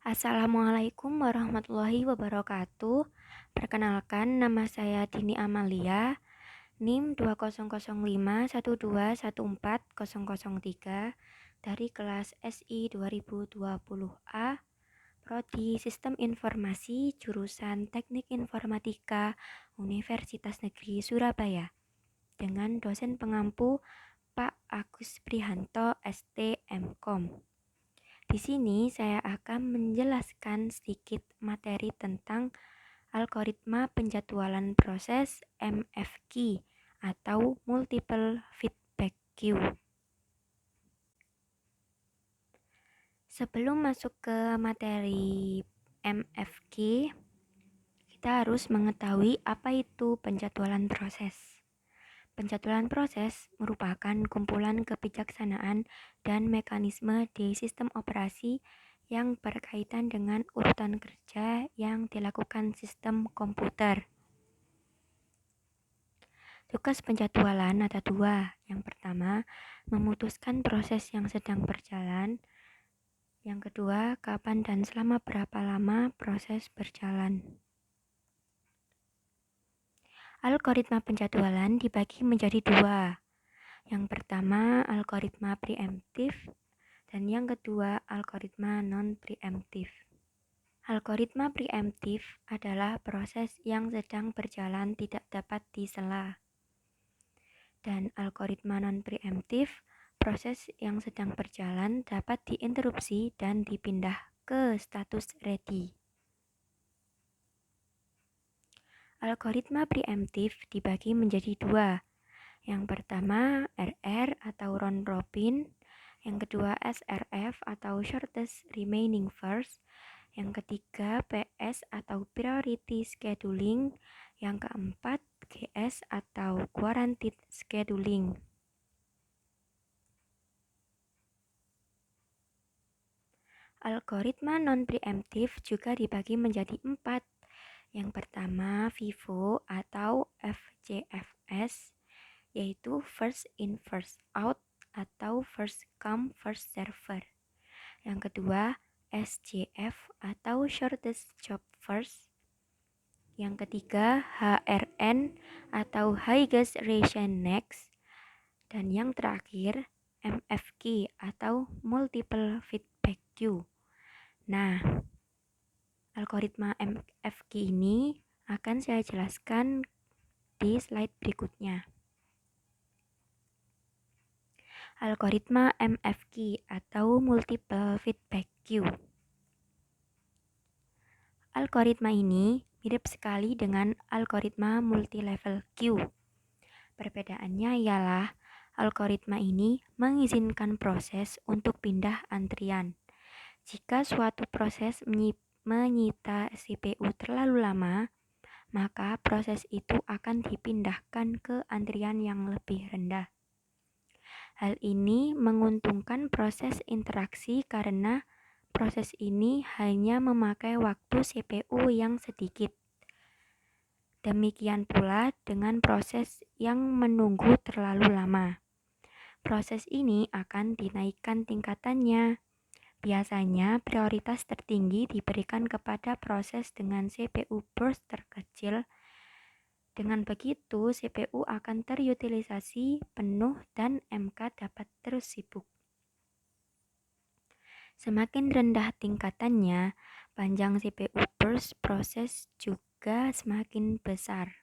Assalamualaikum warahmatullahi wabarakatuh. Perkenalkan, nama saya Dini Amalia, NIM 200512140003 dari kelas SI 2020A, Prodi Sistem Informasi, jurusan Teknik Informatika, Universitas Negeri Surabaya, dengan dosen pengampu Pak Agus Prihanto, ST MKom. Di sini saya akan menjelaskan sedikit materi tentang algoritma penjadwalan proses MFQ atau Multiple Feedback Queue. Sebelum masuk ke materi MFQ, kita harus mengetahui apa itu penjadwalan proses. Penjadwalan proses merupakan kumpulan kebijaksanaan dan mekanisme di sistem operasi yang berkaitan dengan urutan kerja yang dilakukan sistem komputer. Tugas penjadwalan ada dua. Yang pertama, memutuskan proses yang sedang berjalan. Yang kedua, kapan dan selama berapa lama proses berjalan. Algoritma penjadwalan dibagi menjadi dua. Yang pertama, algoritma preemptif, dan yang kedua, algoritma non-preemptif. Algoritma preemptif adalah proses yang sedang berjalan tidak dapat disela. Dan algoritma non-preemptif, proses yang sedang berjalan dapat diinterupsi dan dipindah ke status ready. Algoritma preemptif dibagi menjadi dua. Yang pertama, RR atau round robin. Yang kedua, SRF atau shortest remaining first. Yang ketiga, PS atau priority scheduling. Yang keempat, GS atau guaranteed scheduling. Algoritma non-preemptif juga dibagi menjadi 4. Yang pertama, FIFO atau FJFS, yaitu first in first out atau first come first server. Yang kedua, SJF atau shortest job first. Yang ketiga, HRN atau highest ration next. Dan yang terakhir, MFQ atau multiple feedback queue. Nah, algoritma MFQ ini akan saya jelaskan di slide berikutnya. Algoritma MFQ atau multiple feedback queue. Algoritma ini mirip sekali dengan algoritma multi-level queue. Perbedaannya ialah algoritma ini mengizinkan proses untuk pindah antrian. Jika suatu proses menyita CPU terlalu lama, maka proses itu akan dipindahkan ke antrian yang lebih rendah. Hal ini menguntungkan proses interaksi karena proses ini hanya memakai waktu CPU yang sedikit. Demikian pula dengan proses yang menunggu terlalu lama. Proses ini akan dinaikkan tingkatannya. Biasanya prioritas tertinggi diberikan kepada proses dengan CPU burst terkecil. Dengan begitu, CPU akan terutilisasi penuh dan MK dapat terus sibuk. Semakin rendah tingkatannya, panjang CPU burst proses juga semakin besar.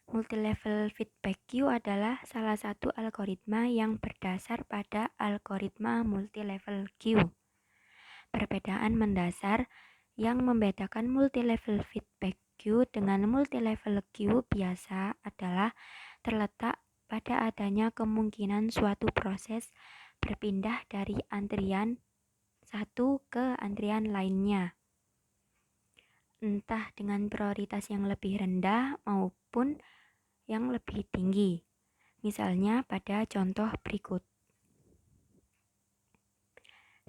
Multi-level feedback queue adalah salah satu algoritma yang berdasar pada algoritma multi-level queue. Perbedaan mendasar yang membedakan multi-level feedback queue dengan multi-level queue biasa adalah terletak pada adanya kemungkinan suatu proses berpindah dari antrian satu ke antrian lainnya, entah dengan prioritas yang lebih rendah maupun yang lebih tinggi. Misalnya pada contoh berikut.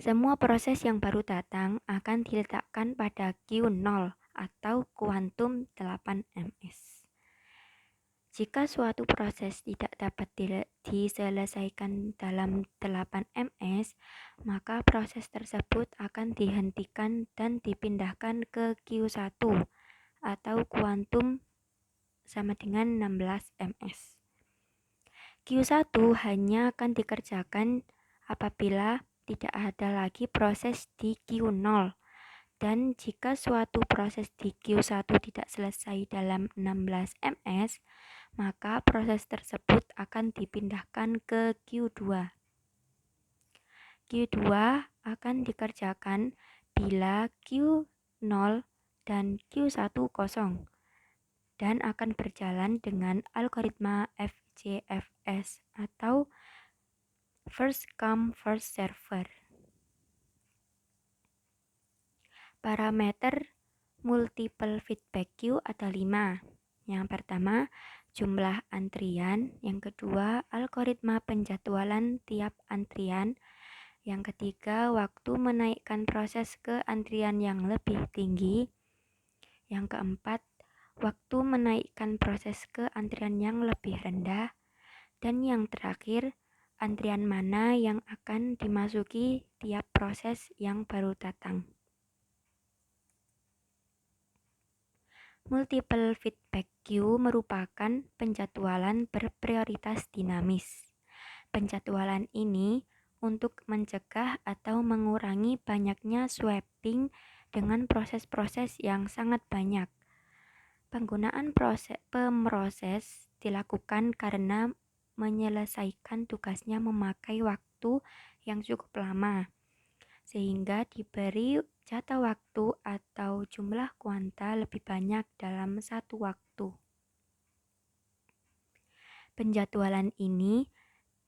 Semua proses yang baru datang akan diletakkan pada Q0 atau kuantum 8ms. Jika suatu proses tidak dapat diselesaikan dalam 8 ms, maka proses tersebut akan dihentikan dan dipindahkan ke Q1 atau kuantum sama dengan 16 ms. Q1 hanya akan dikerjakan apabila tidak ada lagi proses di Q0. Dan jika suatu proses di Q1 tidak selesai dalam 16 ms, maka proses tersebut akan dipindahkan ke Q2. Q2 akan dikerjakan bila Q0 dan Q1 kosong dan akan berjalan dengan algoritma FCFS atau first come first server. Parameter multiple feedback queue ada 5. Yang pertama, jumlah antrian. Yang kedua, algoritma penjadwalan tiap antrian. Yang ketiga, waktu menaikkan proses ke antrian yang lebih tinggi. Yang keempat, waktu menaikkan proses ke antrian yang lebih rendah. Dan yang terakhir, antrian mana yang akan dimasuki tiap proses yang baru datang. Multiple feedback queue merupakan penjadwalan berprioritas dinamis. Penjadwalan ini untuk mencegah atau mengurangi banyaknya swapping dengan proses-proses yang sangat banyak. Penggunaan pemroses dilakukan karena menyelesaikan tugasnya memakai waktu yang cukup lama, sehingga diberi jatah waktu atau jumlah kuanta lebih banyak dalam satu waktu. Penjadwalan ini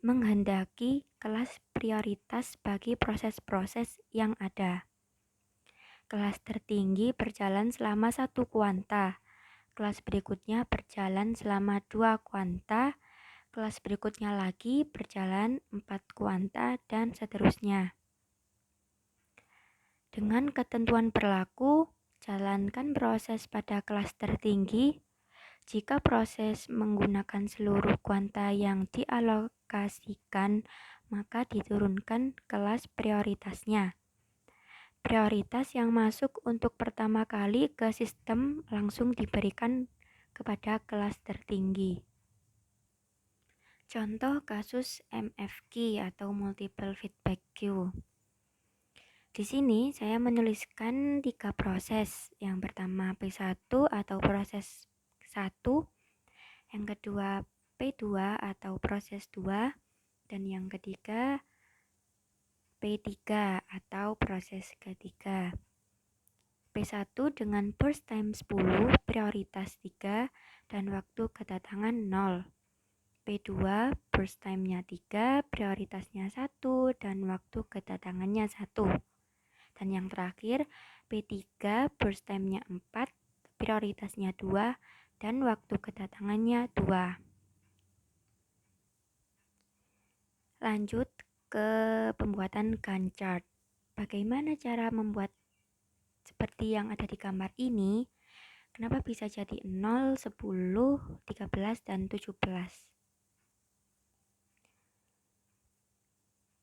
menghendaki kelas prioritas bagi proses-proses yang ada. Kelas tertinggi berjalan selama 1 kuanta, kelas berikutnya berjalan selama 2 kuanta, kelas berikutnya lagi berjalan 4 kuanta, dan seterusnya. Dengan ketentuan berlaku, jalankan proses pada kelas tertinggi. Jika proses menggunakan seluruh kuanta yang dialokasikan, maka diturunkan kelas prioritasnya. Prioritas yang masuk untuk pertama kali ke sistem langsung diberikan kepada kelas tertinggi. Contoh kasus MFQ atau Multiple Feedback Queue. Di sini saya menuliskan 3 proses. Yang pertama P1 atau proses 1, yang kedua P2 atau proses 2, dan yang ketiga P3 atau proses ketiga. P1 dengan burst time 10, prioritas 3, dan waktu kedatangan 0. P2 burst time-nya 3, prioritasnya 1, dan waktu kedatangannya 1. Dan yang terakhir, P3 burst time-nya 4, prioritasnya 2, dan waktu kedatangannya 2. Lanjut ke pembuatan Gantt chart. Bagaimana cara membuat seperti yang ada di gambar ini? Kenapa bisa jadi 0, 10, 13, dan 17?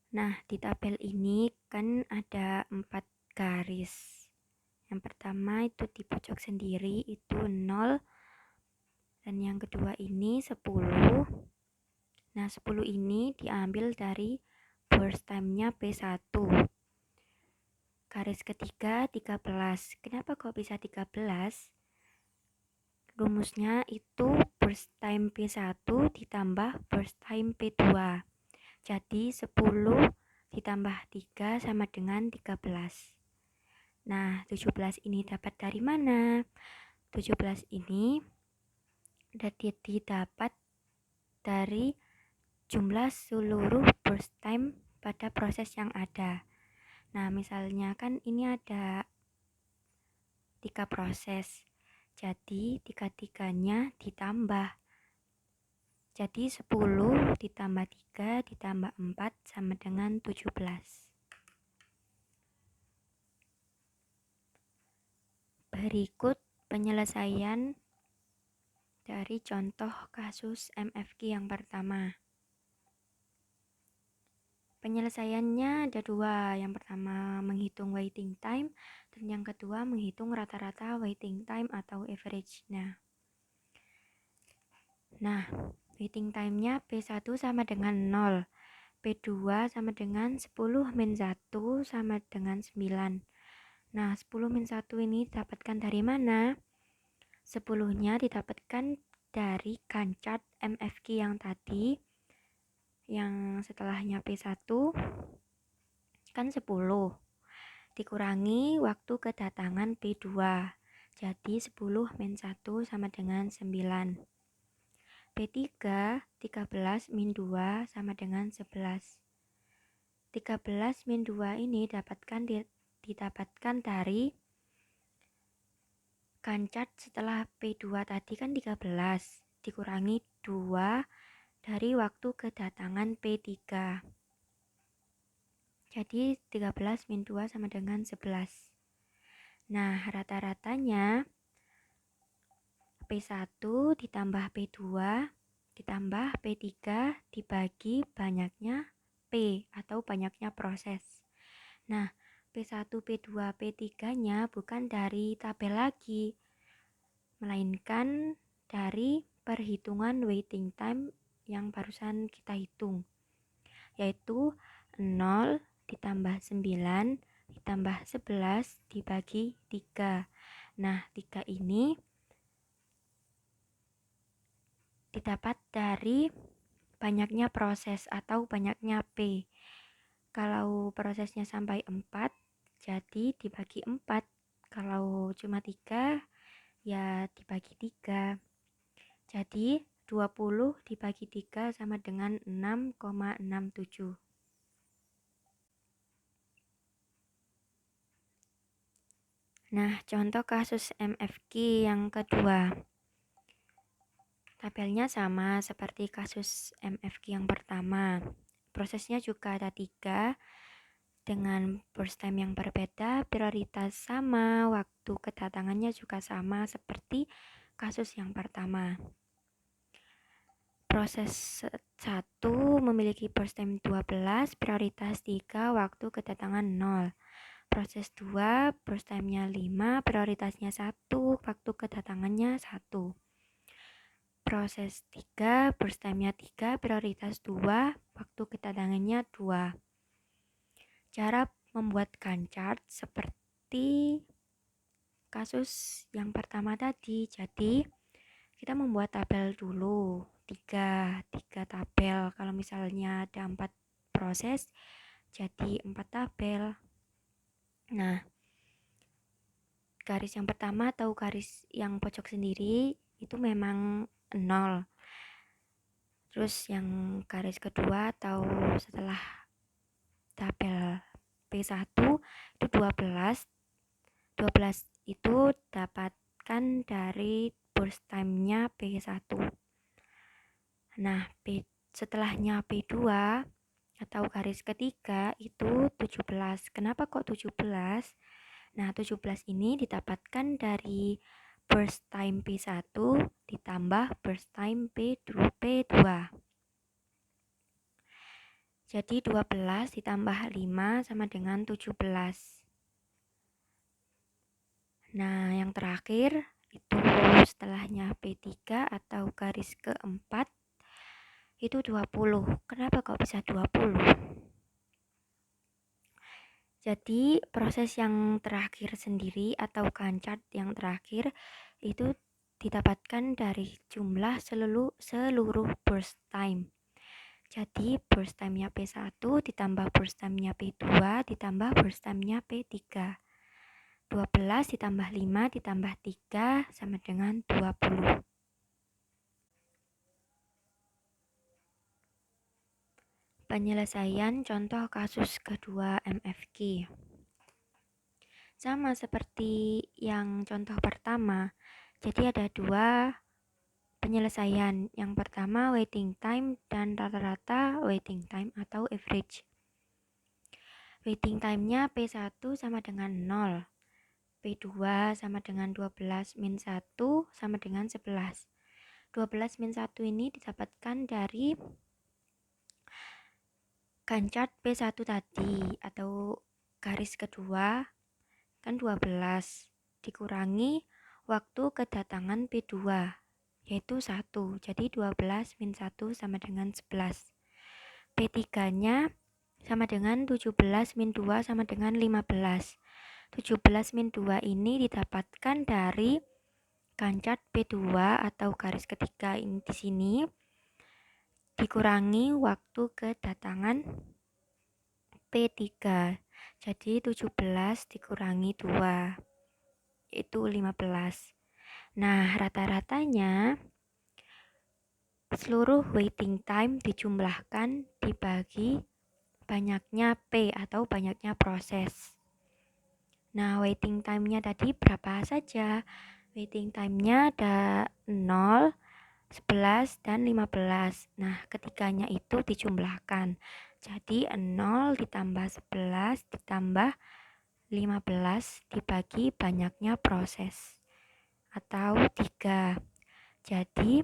Nah, di tabel ini kan ada 4 garis. Yang pertama itu di pojok sendiri itu 0, dan yang kedua ini 10. Nah, 10 ini diambil dari burst time-nya P1. Garis ketiga 13. Kenapa kok bisa 13? Rumusnya itu burst time P1 ditambah burst time P2. Jadi 10 ditambah 3 sama dengan 13. Nah, 17 ini dapat dari mana? 17 ini didapat dari jumlah seluruh burst time pada proses yang ada. Nah, misalnya kan ini ada 3 proses. Jadi 3-3-nya ditambah. Jadi 10 ditambah 3 ditambah 4 sama dengan 17. Berikut penyelesaian dari contoh kasus MFQ yang pertama. Penyelesaiannya ada dua. Yang pertama menghitung waiting time dan yang kedua menghitung rata-rata waiting time atau average. Nah, waiting time-nya P1 sama dengan 0, P2 sama dengan 10 min 1 sama dengan 9. Nah, 10 min 1 ini didapatkan dari mana? 10-nya didapatkan dari Gantt MFQ yang tadi, yang setelahnya P1 kan 10 dikurangi waktu kedatangan P2, jadi 10 min 1 sama dengan 9. P3 13 min 2 sama dengan 11. 13 min 2 ini didapatkan dari Gantt setelah P2 tadi kan 13 dikurangi 2 dari waktu kedatangan P3. Jadi 13 min 2 sama dengan 11. Nah, rata-ratanya P1 ditambah P2 ditambah P3 dibagi banyaknya P atau banyaknya proses. Nah, P1, P2, P3-nya bukan dari tabel lagi, melainkan dari perhitungan waiting time yang barusan kita hitung, yaitu 0 ditambah 9 ditambah 11 dibagi 3. Nah, 3 ini didapat dari banyaknya proses atau banyaknya P. Kalau prosesnya sampai 4, jadi dibagi 4. Kalau cuma 3, ya dibagi 3. Jadi 20 dibagi 3 sama dengan 6,67. Nah, contoh kasus MFQ yang kedua. Tabelnya sama seperti kasus MFQ yang pertama. Prosesnya juga ada 3 dengan burst time yang berbeda, prioritas sama, waktu kedatangannya juga sama seperti kasus yang pertama. Proses 1 memiliki burst time 12, prioritas 3, waktu kedatangan 0. Proses 2, burst time-nya 5, prioritasnya 1, waktu kedatangannya 1. Proses 3, burst time-nya 3, prioritas 2, waktu kedatangannya 2. Cara membuat Gantt seperti kasus yang pertama tadi. Jadi, kita membuat tabel dulu. 3 tabel. Kalau misalnya ada 4 proses, jadi 4 tabel. Nah, garis yang pertama atau garis yang pojok sendiri itu memang 0. Terus yang garis kedua atau setelah tabel P1 itu 12. 12 itu dapatkan dari burst time-nya P1. Nah, setelahnya P2 atau garis ketiga itu 17. Kenapa kok 17? Nah, 17 ini didapatkan dari burst time P1 ditambah burst time P2. Jadi 12 ditambah 5 sama dengan 17. Nah, yang terakhir itu setelahnya P3 atau garis keempat itu 20. Kenapa kok bisa 20? Jadi proses yang terakhir sendiri atau Gantt yang terakhir itu didapatkan dari jumlah seluruh burst time. Jadi burst time-nya P1 ditambah burst time-nya P2 ditambah burst time-nya P3. 12 ditambah 5 ditambah 3 sama dengan 20. Penyelesaian contoh kasus kedua MFQ. Sama seperti yang contoh pertama. Jadi ada dua penyelesaian. Yang pertama waiting time dan rata-rata waiting time atau average. Waiting time-nya P1 sama dengan 0. P2 sama dengan 12 min 1 sama dengan 11. 12 min 1 ini didapatkan dari gancat P1 tadi atau garis kedua kan 12 dikurangi waktu kedatangan P2 yaitu 1. Jadi 12 min 1 sama dengan 11. P3-nya sama dengan 17 min 2 sama dengan 15. 17 min 2 ini didapatkan dari gancat P2 atau garis ketiga ini di sini dikurangi waktu kedatangan P3. Jadi 17 dikurangi 2 itu 15. Nah, rata-ratanya seluruh waiting time dijumlahkan dibagi banyaknya P atau banyaknya proses. Nah, waiting time-nya tadi berapa saja? Waiting time-nya ada 0, 11, dan 15. Nah, ketiganya itu dijumlahkan. Jadi 0 ditambah 11 ditambah 15 dibagi banyaknya proses atau 3. Jadi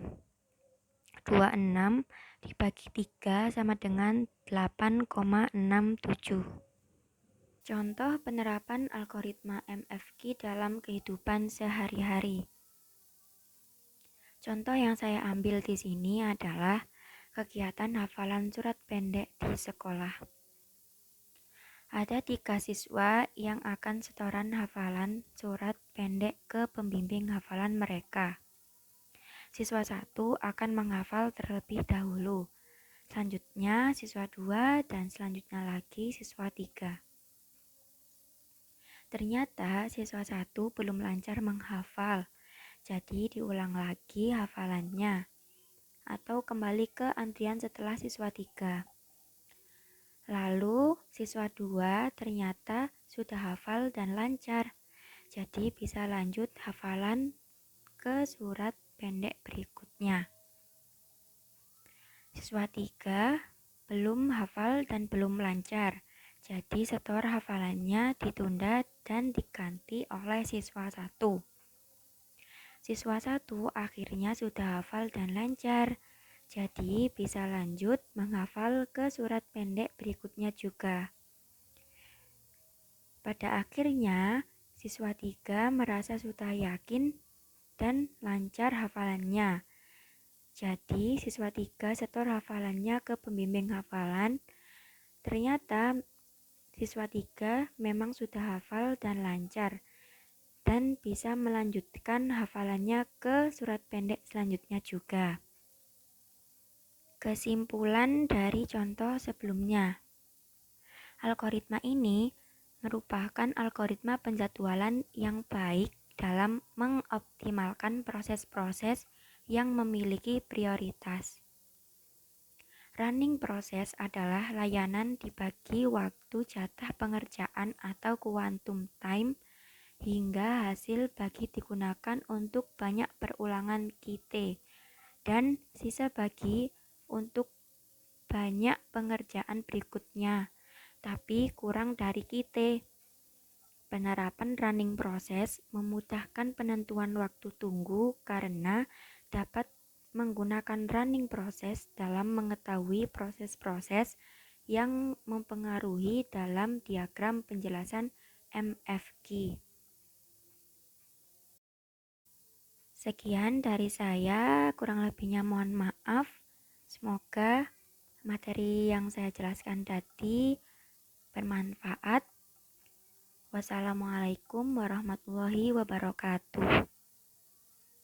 26 dibagi 3 sama dengan 8,67. Contoh penerapan algoritma MFQ dalam kehidupan sehari-hari. Contoh yang saya ambil di sini adalah kegiatan hafalan surat pendek di sekolah. Ada 3 siswa yang akan setoran hafalan surat pendek ke pembimbing hafalan mereka. Siswa 1 akan menghafal terlebih dahulu. Selanjutnya siswa 2 dan selanjutnya lagi siswa 3. Ternyata siswa 1 belum lancar menghafal. Jadi diulang lagi hafalannya atau kembali ke antrian setelah siswa 3. Lalu siswa 2 ternyata sudah hafal dan lancar. Jadi bisa lanjut hafalan ke surat pendek berikutnya. Siswa 3 belum hafal dan belum lancar. Jadi setor hafalannya ditunda dan diganti oleh siswa 1. Siswa 1 akhirnya sudah hafal dan lancar, jadi bisa lanjut menghafal ke surat pendek berikutnya juga. Pada akhirnya, siswa 3 merasa sudah yakin dan lancar hafalannya. Jadi siswa 3 setor hafalannya ke pembimbing hafalan. Ternyata siswa 3 memang sudah hafal dan lancar dan bisa melanjutkan hafalannya ke surat pendek selanjutnya juga. Kesimpulan dari contoh sebelumnya. Algoritma ini merupakan algoritma penjadwalan yang baik dalam mengoptimalkan proses-proses yang memiliki prioritas. Running process adalah layanan dibagi waktu jatah pengerjaan atau quantum time hingga hasil bagi digunakan untuk banyak perulangan QT dan sisa bagi untuk banyak pengerjaan berikutnya, tapi kurang dari QT. Penerapan running process memudahkan penentuan waktu tunggu karena dapat menggunakan running process dalam mengetahui proses-proses yang mempengaruhi dalam diagram penjelasan MFQ. Sekian dari saya, kurang lebihnya mohon maaf. Semoga materi yang saya jelaskan tadi bermanfaat. Wassalamualaikum warahmatullahi wabarakatuh.